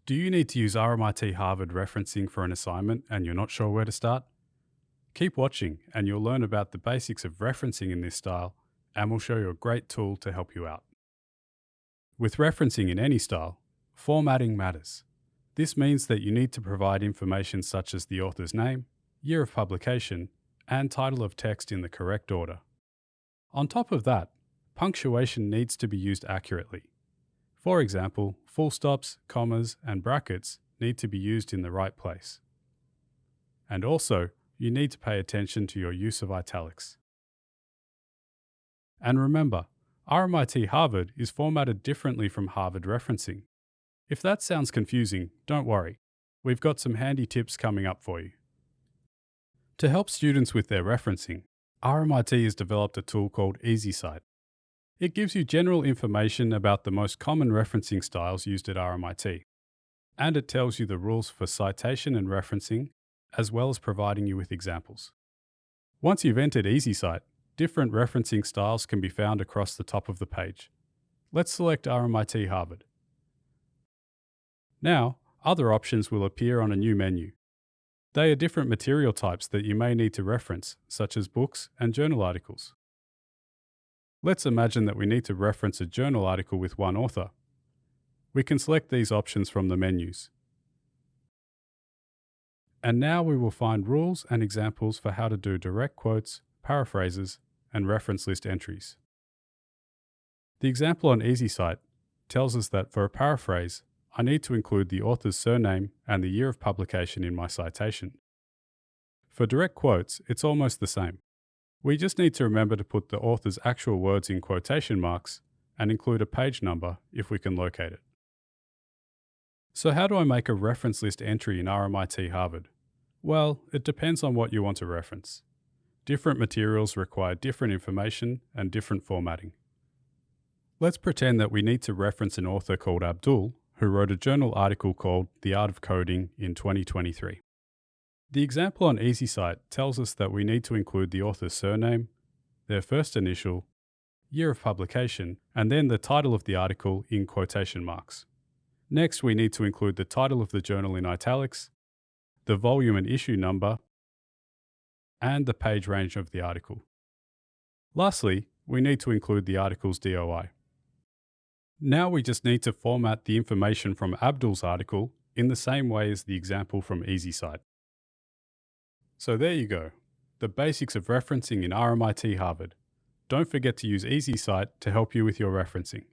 Do you need to use RMIT Harvard referencing for an assignment and you're not sure where to start? Keep watching and you'll learn about the basics of referencing in this style, and we'll show you a great tool to help you out. With referencing in any style, formatting matters. This means that you need to provide information such as the author's name, year of publication, and title of text in the correct order. On top of that, punctuation needs to be used accurately. For example, full stops, commas, and brackets need to be used in the right place. And also, you need to pay attention to your use of italics. And remember, RMIT Harvard is formatted differently from Harvard referencing. If that sounds confusing, don't worry. We've got some handy tips coming up for you. To help students with their referencing, RMIT has developed a tool called EasyCite. It gives you general information about the most common referencing styles used at RMIT, and it tells you the rules for citation and referencing, as well as providing you with examples. Once you've entered EasyCite, different referencing styles can be found across the top of the page. Let's select RMIT Harvard. Now, other options will appear on a new menu. They are different material types that you may need to reference, such as books and journal articles. Let's imagine that we need to reference a journal article with one author. We can select these options from the menus. And now we will find rules and examples for how to do direct quotes, paraphrases, and reference list entries. The example on EasyCite tells us that for a paraphrase, I need to include the author's surname and the year of publication in my citation. For direct quotes, it's almost the same. We just need to remember to put the author's actual words in quotation marks and include a page number if we can locate it. So how do I make a reference list entry in RMIT Harvard? Well, it depends on what you want to reference. Different materials require different information and different formatting. Let's pretend that we need to reference an author called Abdul, who wrote a journal article called The Art of Coding in 2023. The example on EasyCite tells us that we need to include the author's surname, their first initial, year of publication, and then the title of the article in quotation marks. Next, we need to include the title of the journal in italics, the volume and issue number, and the page range of the article. Lastly, we need to include the article's DOI. Now we just need to format the information from Abdul's article in the same way as the example from EasyCite. So there you go, the basics of referencing in RMIT Harvard. Don't forget to use EasyCite to help you with your referencing.